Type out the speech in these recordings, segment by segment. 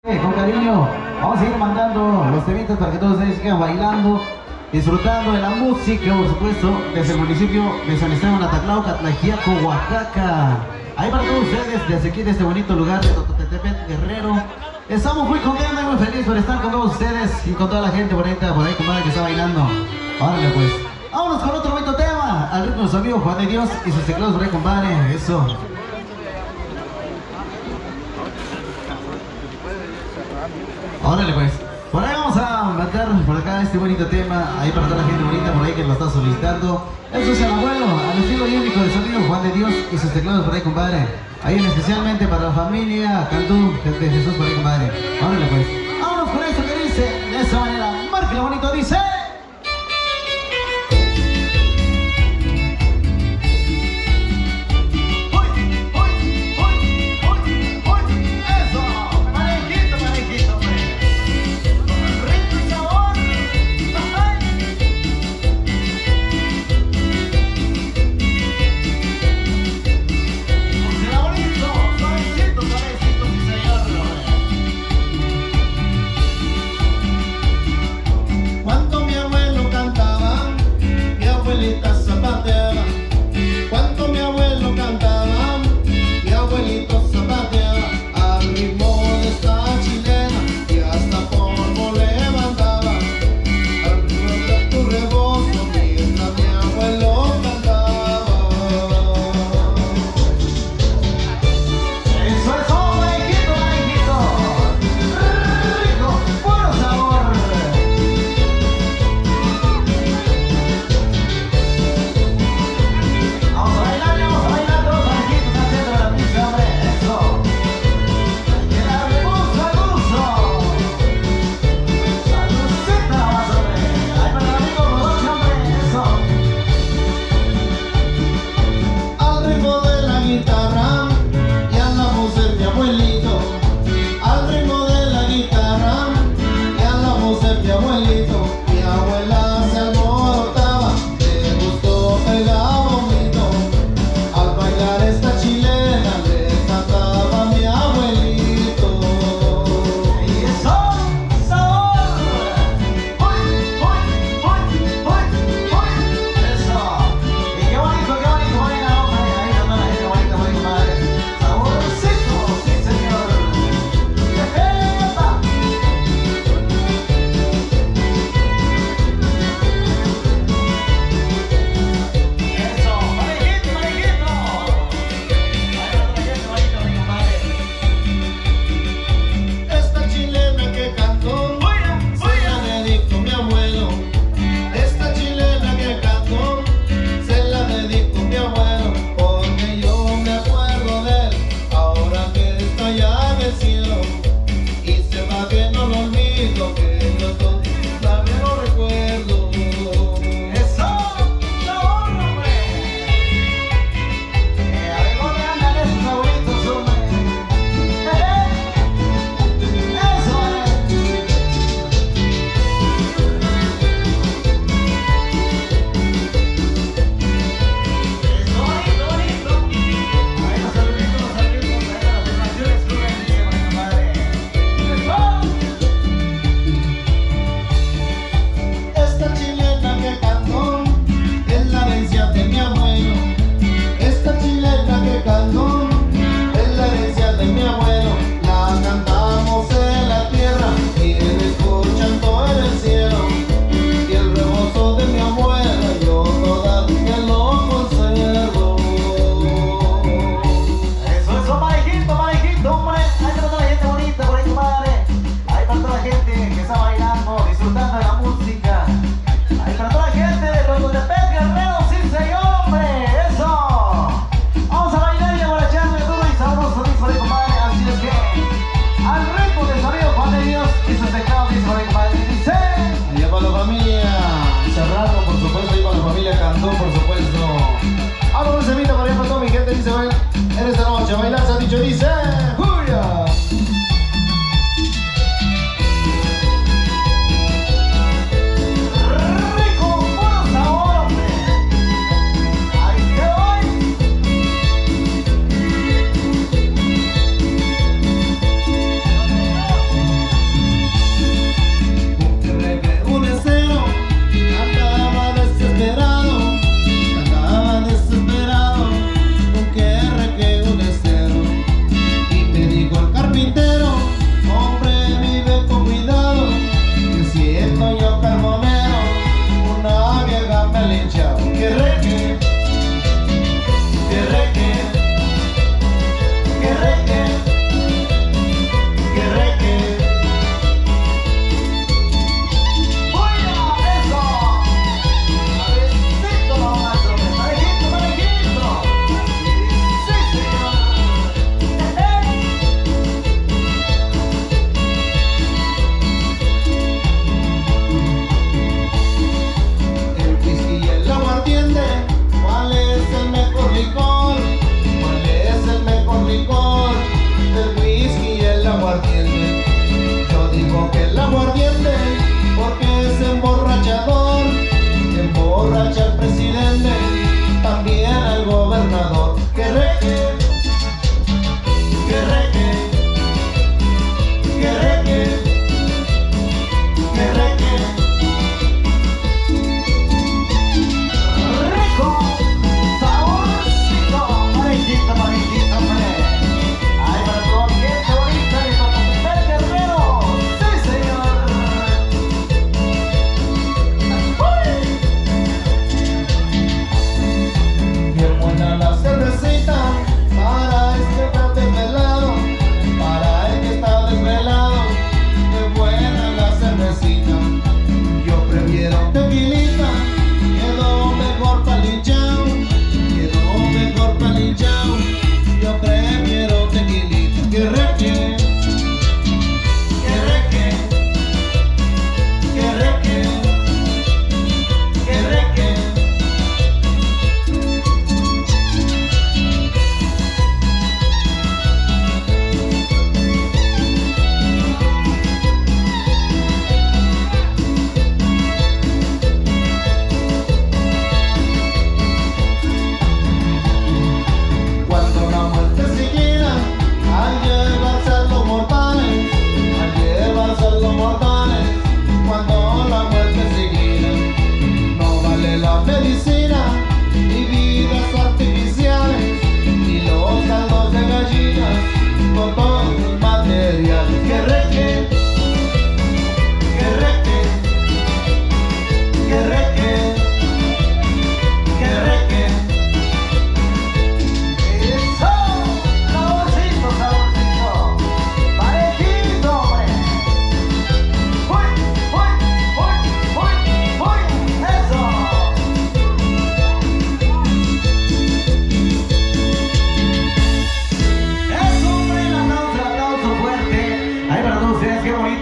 Con cariño, vamos a ir mandando los temitas para que todos ustedes sigan bailando, disfrutando de la música, por supuesto, desde el municipio de San Esteban, Ataclao, Catlajiaco, Oaxaca. Ahí para todos ustedes, desde aquí, de este bonito lugar de Tototepec, Guerrero. Estamos muy contentos y muy felices por estar con todos ustedes y con toda la gente bonita por ahí, comadre, que está bailando. Órale pues, vámonos con otro bonito tema, al ritmo de su amigo Juan de Dios y sus teclados por ahí, compadre, eso. Órale pues, por ahí vamos a mandar por acá este bonito tema, ahí para toda la gente bonita por ahí que lo está solicitando. Eso es el abuelo, al estilo y único de su amigo Juan de Dios y sus teclados por ahí, compadre. Ahí especialmente para la familia Cantú de Jesús por ahí, compadre. Órale pues, vámonos con esto que dice, de esa manera, márquelo bonito, dice. En esta noche bailar se ha dicho, dice ¡Julia!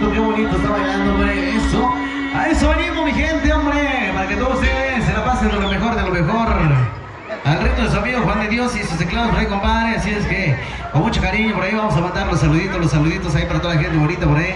bonito está bailando, hombre. Eso, a eso venimos, mi gente, hombre. Para que todos ustedes se la pasen de lo mejor, de lo mejor. Al ritmo de su amigo Juan de Dios y sus teclados por ahí, compadre. Así es que, con mucho cariño, por ahí vamos a mandar los saluditos ahí para toda la gente bonita por ahí.